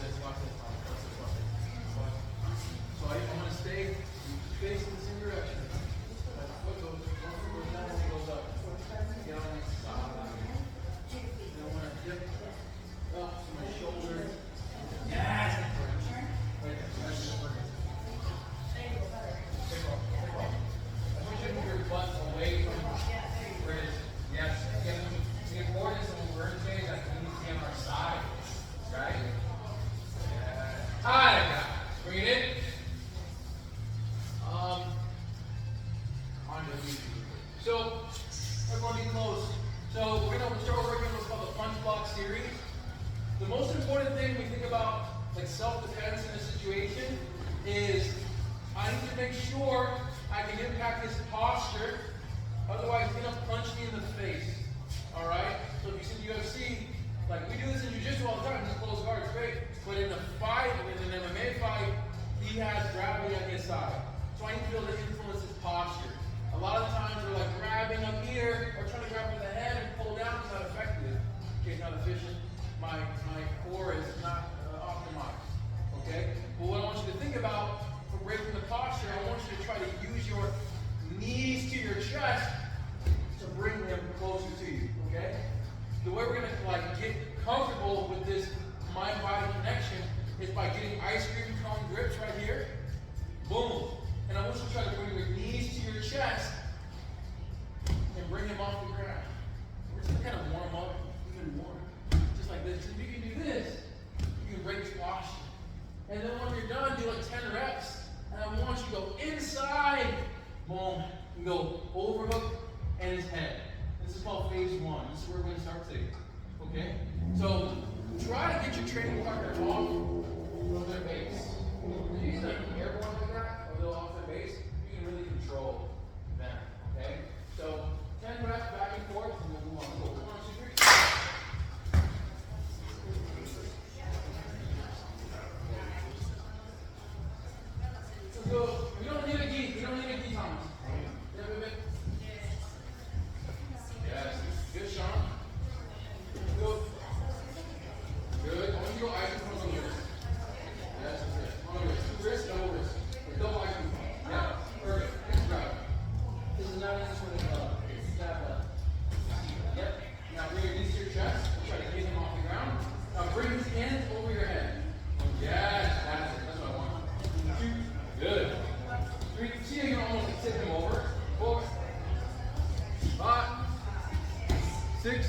this, watch this, watch this, watch this. So I'm going to stay facing the same direction. My foot goes, one foot goes down, one goes up. Get on the side. Then I want to dip up to my shoulder. Yes! Right there. That's just working. Take off. Take off. I want you to move your butt away from where it is. Yes. Again, the importance of when we're in phase, I can need to be on our side. Right? Yeah. Hi, bring it in. On to the So, everyone be close. So, we're going to start working on what's called the punch block series. The most important thing we think about, like self-defense in a situation, is I need to make sure I can impact his posture. Otherwise, he's going to punch me in the face. Alright? So, if you see UFC, like we do this in jiu-jitsu all the time, this close guard, it's great. But in a fight, in an MMA fight, he has gravity on his side. So I need to be able to influence his posture. A lot of times we're like grabbing up here, or trying to grab with the head and pull down. It's not effective. Okay, it's not efficient. My core is not optimized. Okay? But what I want you to think about for breaking the posture, I want you to try to use your knees to your chest to bring them closer to you. Okay? The way we're going to get comfortable with this mind-body connection is by getting ice cream cone grips right here. Boom. And I want you to try to bring your knees to your chest and bring them off the ground. We're just kind of warm up, even more. Just like this. If you can do this, you can break your posture. And then when you're done, do like 10 reps. And I want you to go inside. Boom. And go overhook and his head. This is called phase 1. This is where we're going to start today. Okay? So try to get your training partner off of their base. If you use an airborne like that, or they'll off their base, you can really control them. Okay? So 10 reps back and forth, and we'll move on. Go 1, 2, 3. So go. We don't need a gi. We don't need a gi, Thomas. Yes. Good, Sean. Good. Good. I want you to go ice in front of the wrist. Yes, that's it. On the wrist. Wrist, no wrist. But double ice in front. Yeah. Perfect. Good job. This is not just for the stab. Yep. Now bring your knees to your chest. Try to get him off the ground. Now bring his hands over your head. Yes, that's it. That's what I want. 2. Good. 3. See how you can almost tip him over. 4. 5. 6.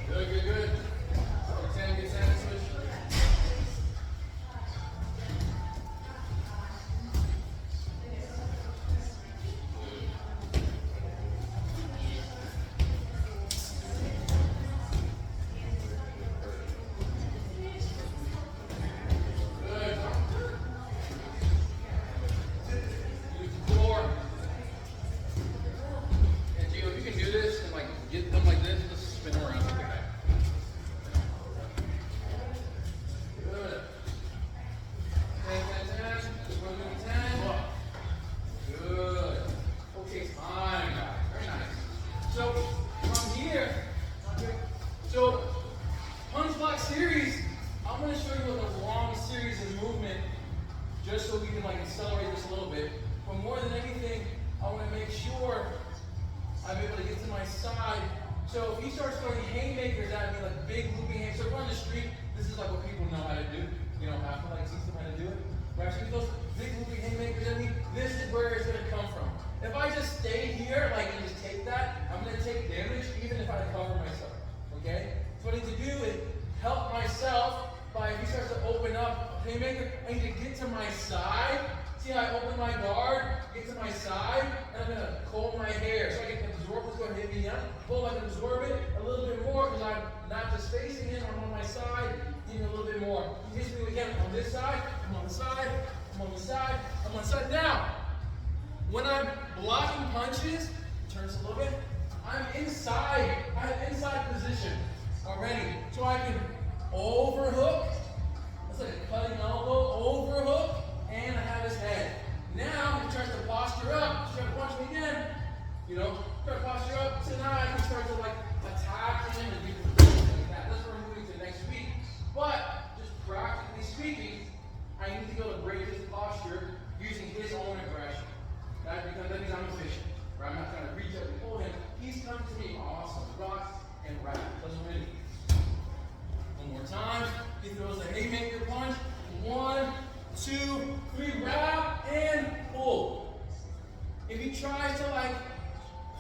Good, good, good. Get sand switch. So, punch block series, I'm going to show you a long series of movement just so we can accelerate this a little bit. But more than anything, I want to make sure I'm able to get to my side. So if he starts throwing haymakers at me, like big looping haymakers, so if we're on the street, this is like what people know how to do. You don't have to teach them how to do it. Right? So if those big looping haymakers at me, this is where it's going to come from. If I just stay here, and just take that, I'm going to take damage even if I cover myself. Okay? So what I need to do is help myself by, if he starts to open up a haymaker, I need to get to my side. See how I open my guard, get to my side, and I'm going to comb my hair. So I can absorb what's going to hit me down. Pull, I can absorb it a little bit more because I'm not just facing him, I'm on my side, even a little bit more. He hits me again on this side, I'm on the side, I'm on the side, I'm on the side. Now, when I'm blocking punches, turn this a little bit, I'm inside. I have inside position already. So I can overhook. That's like a cutting elbow, overhook, and I have his head. Now he tries to posture up. He's trying to punch me again. Try to posture up. So now I like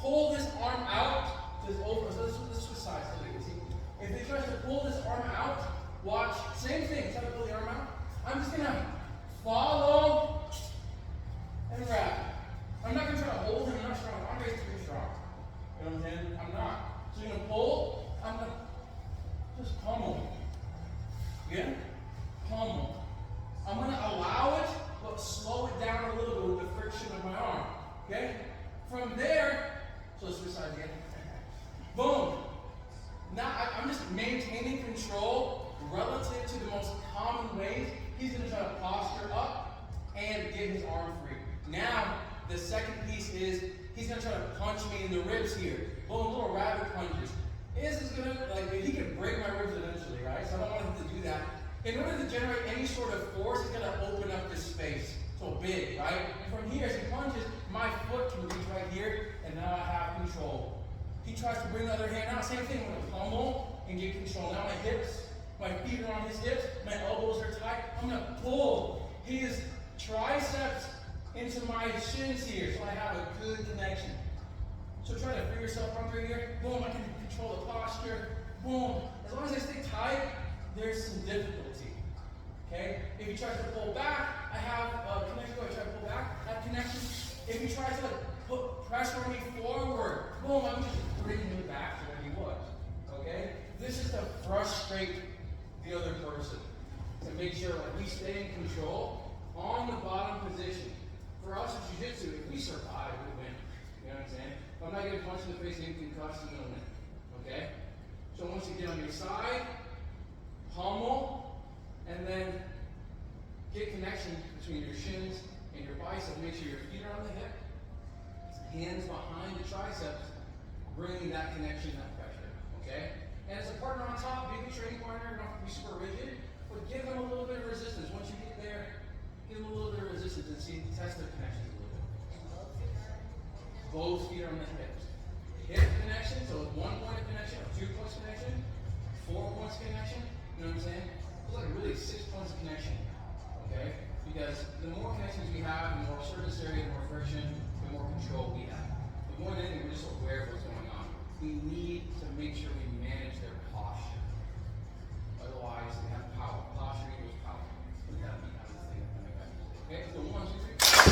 pull this arm out, this over, so this switch sides, so you can see. If they try to pull this arm out, watch, same thing, try to pull the arm out. I'm just gonna follow and wrap. I'm not gonna try to hold him, I'm not strong. Andre's pretty strong. You know what I'm saying? I'm not. So you're gonna pull, I'm gonna just pummel. Yeah? Pummel. I'm gonna allow it, but slow it down a little bit with the friction of my arm. Okay? From there, so switch sides again. Boom. Now I'm just maintaining control relative to the most common ways. He's gonna try to posture up and get his arm free. Now, the second piece is he's gonna try to punch me in the ribs here. Boom, little rabbit punches. This is gonna, like, he can break my ribs eventually, right? So I don't want him to do that. In order to generate any sort of force, he's gonna open up this space. So big, right? And from here, as he punches, my foot can reach right here, and now I have control. He tries to bring the other hand out, same thing, I'm gonna pummel and get control. Now my hips, my feet are on his hips, my elbows are tight. I'm gonna pull his triceps into my shins here, so I have a good connection. So try to free yourself under here. Boom, I can control the posture. Boom. As long as I stay tight, there's some difficulty. Okay? If he tries to pull back, I have a connection. Go ahead, try to pull back. I have connection. If he tries to put pressure on me forward, boom, I'm just bringing him back to where he was. Okay? This is to frustrate the other person. To make sure that we stay in control on the bottom position. For us in jiu-jitsu, if we survive, we win. You know what I'm saying? If I'm not getting punched in the face and getting concussed, I'm going to win. Okay? So once you get on your side, pummel, and then get connection between your shins and your bicep. Make sure your feet are on the hip, hands behind the triceps, bringing that connection, that pressure. Okay? And as a partner on top, be a training partner, you don't have to be super rigid, but give them a little bit of resistance. Once you get there, give them a little bit of resistance and see, test their connections a little bit. Both feet are on the hips. Hip connection, so 1 point of connection, or 2 points connection, 4 points connection. You know what I'm saying? It's like really 6 points of connection. Okay? Because the more connections we have, the more surface area, the more friction, the more control we have. The more than anything, we're just aware of what's going on. We need to make sure we manage their posture. Otherwise, we have power. Posture equals power. We gotta be on this thing. Okay, so 1, 2, 3.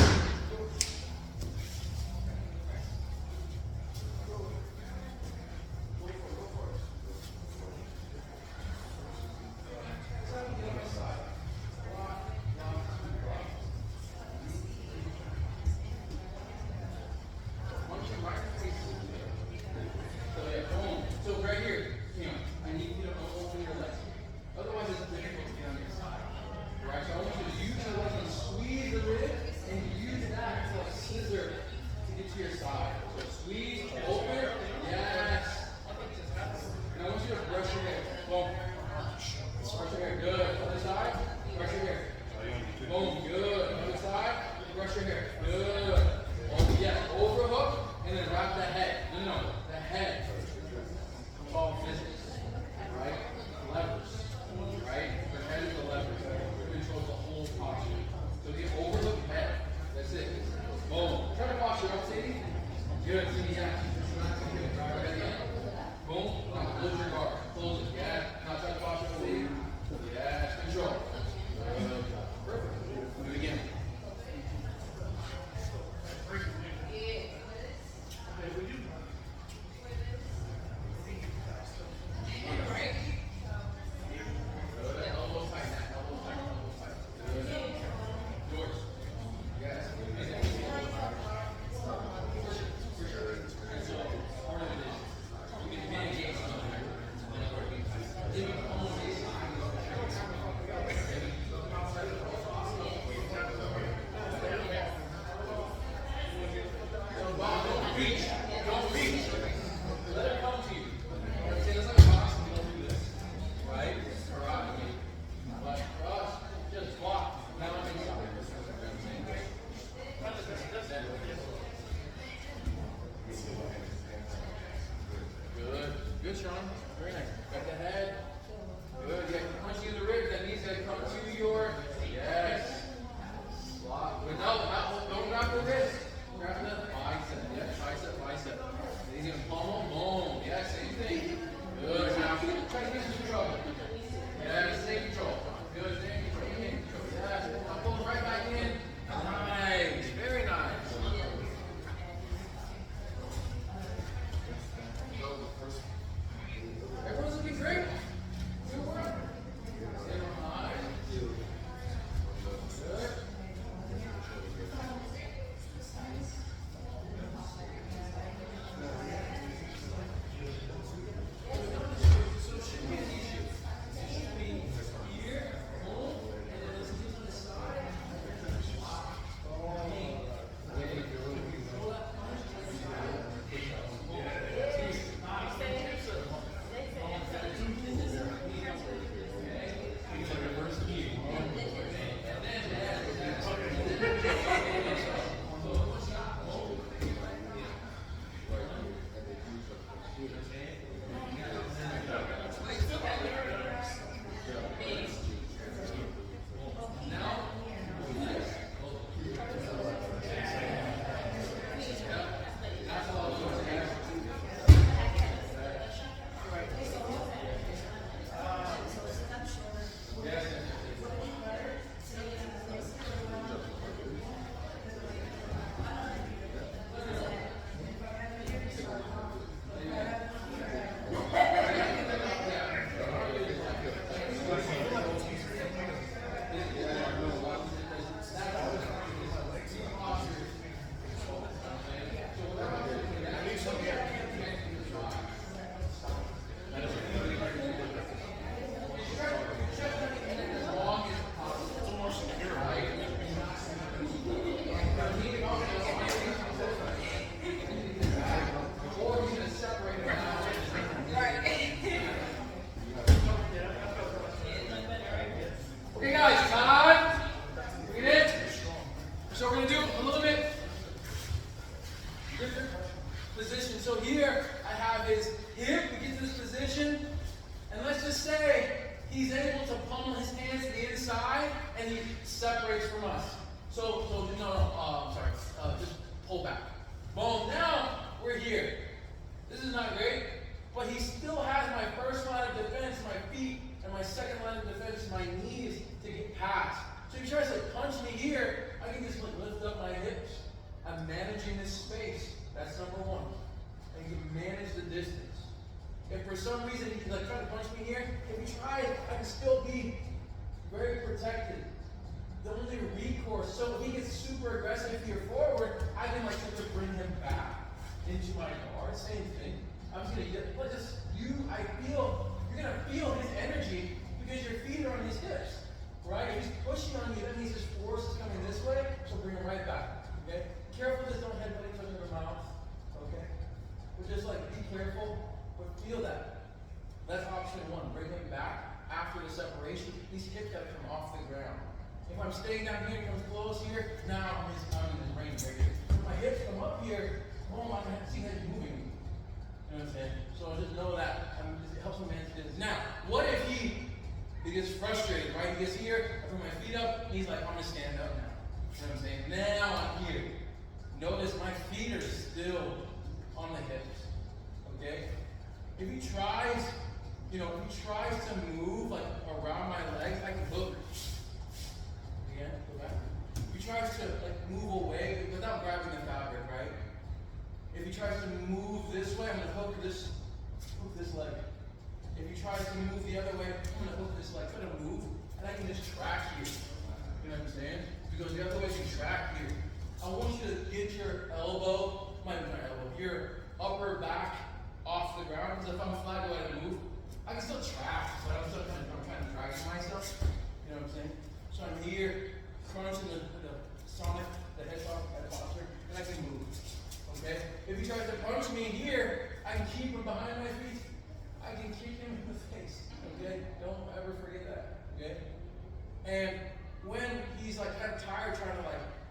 Good, Sean. Very nice. Got the head. Good. Yeah, punch you in the ribs. That means that come to your, yes. Block. But no, don't grab the wrist. Grab the bicep. Yeah, position. So here I have his hip. We get to this position, and let's just say he's able to pummel his hands to the inside, and he separates from us. Just pull back. Boom. Now we're here. This is not great, but he still has my first line of defense, my feet, and my second line of defense, my knees to get past. So if he tries to punch me here, I can just lift up my hips. I'm managing this space. That's number one. I can manage the distance. If for some reason he's trying to punch me here, if he tries, I can still be very protected. The only recourse, so if he gets super aggressive here forward, I can try to bring him back into my guard. Same thing. I'm just gonna you're gonna feel his energy because your feet are on his hips. Right? If he's pushing on you, that means his force is coming this way, so bring him right back. Okay? Careful, just don't headbutt each other in the mouth. Okay? But just be careful, but feel that. That's option one. Bring him back after the separation. These hips have come off the ground. If I'm staying down here, comes close here, now I'm in his range right here. If my hips come up here, boom, I can see that he's moving. You know what I'm saying? So just know that. It helps me manage this. Now, what if he gets frustrated, right? He gets here, I put my feet up, he's like, I'm going to stand up now. You know what I'm saying? Now I'm here. Notice my feet are still on the hips. Okay? If he tries, to move around my legs, I can hook. Again, go back. If he tries to move away without grabbing the fabric, right? If he tries to move this way, I'm going to hook this leg. If he tries to move the other way, I'm going to hook this leg. Try to move, and I can just track here. You know what I'm saying? Because the other way you can track here. I want you to get your your upper back off the ground. Because if I'm flat, go ahead and move. I can still track, but I'm trying to drag myself. You know what I'm saying? So I'm here, crunching the head posture, and I can move. Okay? If he tries to punch me here, I can keep him behind my feet. I can kick him in the face. Okay? Don't ever forget that. Okay? And when he's kind of tired trying to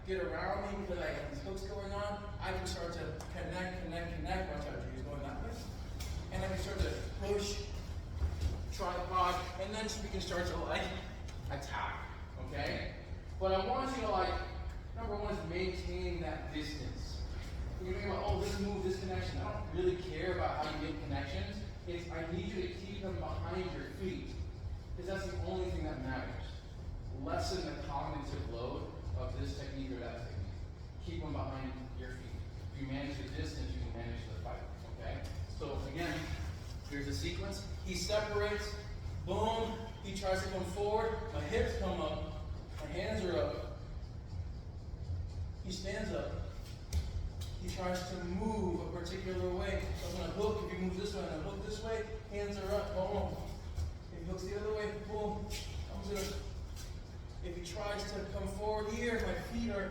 get around me because I have these hooks going on, I can start to connect. Watch out, he's going that way. And I can start to push, tripod, and then we can start to attack. Okay? But I want you to number one is maintain that distance. You're thinking about, this connection. I don't really care about how you get connections. I need you to keep them behind your feet. Because that's the only thing that matters. Lessen the cognitive load of this technique or that technique. Keep them behind your feet. If you manage the distance, you can manage the fight. Okay? So again, here's the sequence. He separates. Boom. He tries to come forward. My hips come up. My hands are up. He stands up. He tries to move a particular way. So I'm going to hook. If he moves this way, I'm going to hook this way. Hands are up. Boom. If he hooks the other way, boom. If he tries to come forward here, my feet are.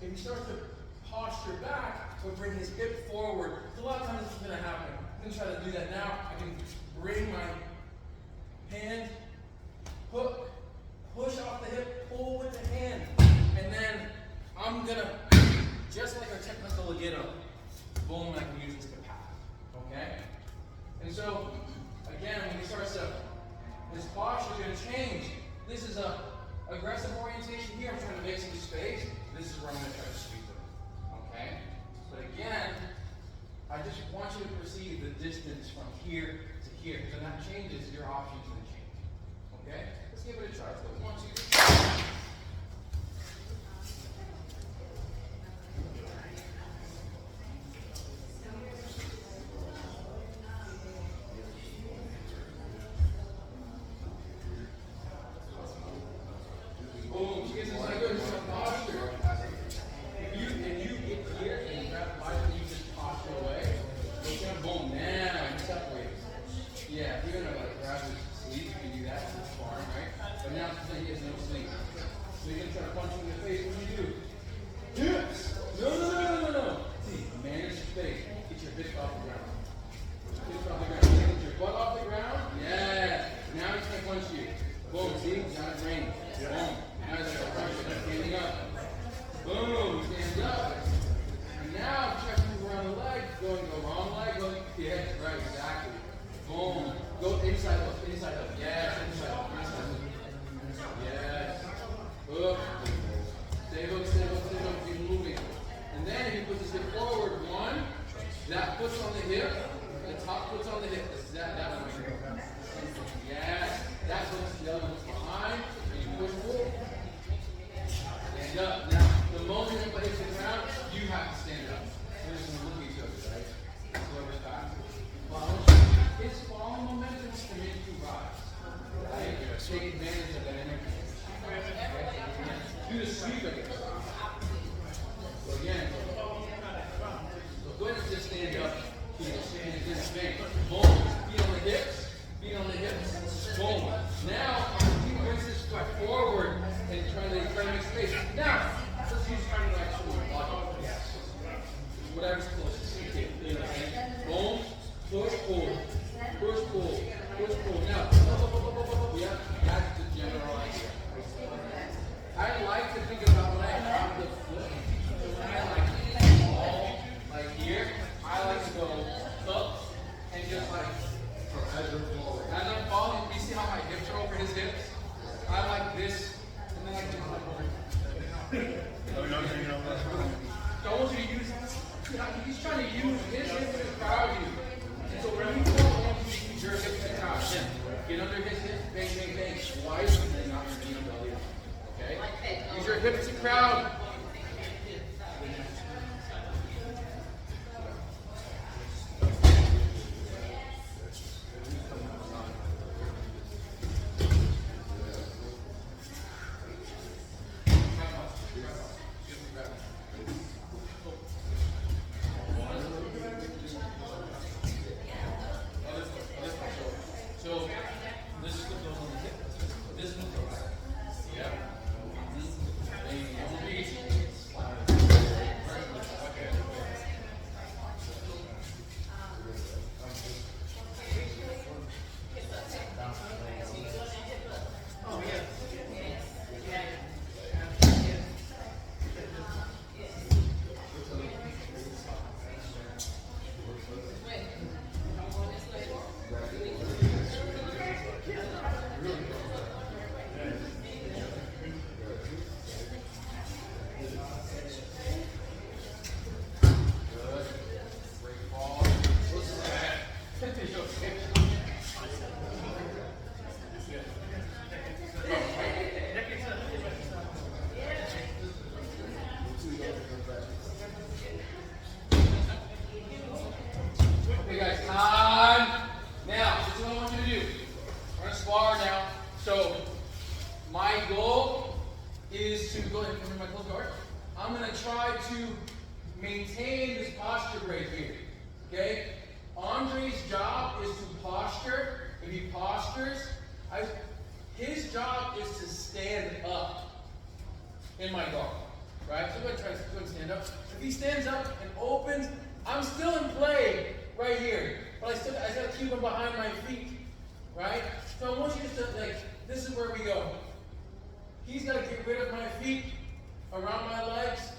If he starts to posture back, or bring his hip forward. So a lot of times this is going to happen. I'm going to try to do that now. I can bring my hand, hook, push off the hip, pull with the hand. And then I'm going to, just like our technical legato, boom, I can use this to pass. Okay? And so, again, when he starts to, his posture is going to change. This is a aggressive orientation here. I'm trying to make some space. This is where I'm going to try to sweep it. Okay? But again, I just want you to perceive the distance from here to here. Because when that changes, your options going to change. Okay? Let's give it a try. So 1, 2, 3. Yeah, if you're gonna grab his sleeve, you can do that. It's sparring, right? But now he has no sleeve. Go inside up, inside up. Yes, inside up, inside up. Yes. Hook. Stay hook, stay hook, stay hook. Keep moving. And then if you put this hip forward, one, that foot's on the hip, the top foot's on the hip. That one. Yes. That foot's the other one's behind. And you push forward. Stand up. Now, the moment you put it to the ground, you have to stand up. We're just going to look at each other, right? Whoever's back. It's falling momentum to make you rise. Right? Take advantage of that energy. Okay? Do the sweep again. So again, so go ahead and just stand up. Stand in this bang. Boom. Feet on the hips. Feet on the hips. Boom. Now, he brings this foot forward and try to make space. Now, let's use kind of like shoulder block. Whatever's closest. Okay. You know what I'm saying? Boom. Push, pull. Push, pull. Push, pull. Now, yeah, that's the general idea. I like to think about when I have the foot. So when I like fall, like here, I like to go up and just like, as I'm falling, you see how my hips are over his hips? I like this, and then I can like over. So I want you to use, he's trying to use his hips to crowd you. And so when you fall, I want you to use your hips to crowd him. Get under his hips, bang, bang, bang, twice, and then not your knee belly up. Okay? Use your hips to crowd. I'm going to try to maintain this posture right here. Okay? Andre's job is to posture. If he postures, his job is to stand up in my guard. Right? So go ahead and stand up. If he stands up and opens, I'm still in play right here. But I still keep him behind my feet. Right? So I want you to, this is where we go. He's got to get rid of my feet, around my legs,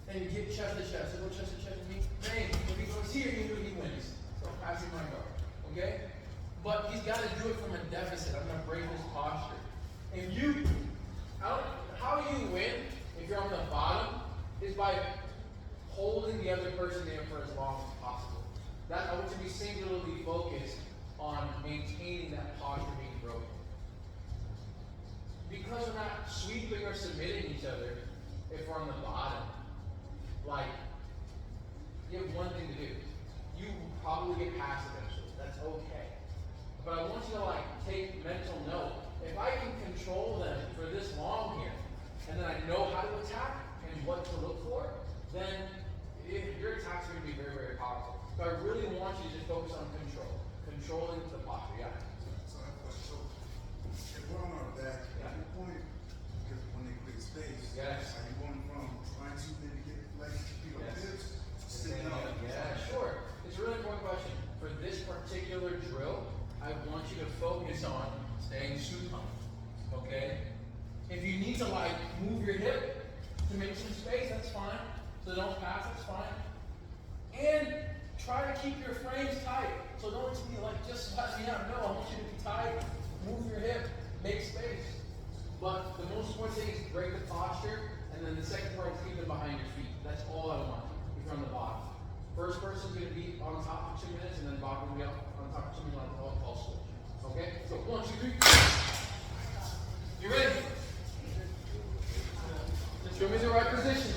and get chest to chest. So go chest to chest with me. Bang. If he goes here, he wins. So passing my guard. Okay? But he's got to do it from a deficit. I'm going to break his posture. How you win, if you're on the bottom, is by holding the other person there for as long as possible. I want you to be singularly focused on maintaining that posture being broken. Because we're not sweeping or submitting each other, if we're on the bottom, you have one thing to do. You will probably get past eventually. That's okay. But I want you to take mental note. If I can control them for this long here, and then I know how to attack and what to look for, then your attacks are going to be very, very powerful. So I really want you to just focus on control. Controlling the posture. Yeah. So if we're on our back, at your point, because when they create space, yes. Are you going from trying to maybe get legs to feet on hips, sitting up? Yeah, sure. It's a really important question. For this particular drill, I want you to focus on staying supine. Okay? If you need to move your hip to make some space, that's fine. So don't pass, that's fine. And try to keep your frames tight. So don't be like, just let me out. No, I want you to be tight, move your hip, make space. But the most important thing is break the posture, and then the second part is keep them behind your feet. That's all I want if you're on the bottom. First person's going to be on top for 2 minutes, and then bottom will be up on top for 2 minutes on all switch. Okay? So 1, 2, 3. You ready? Show me the right position.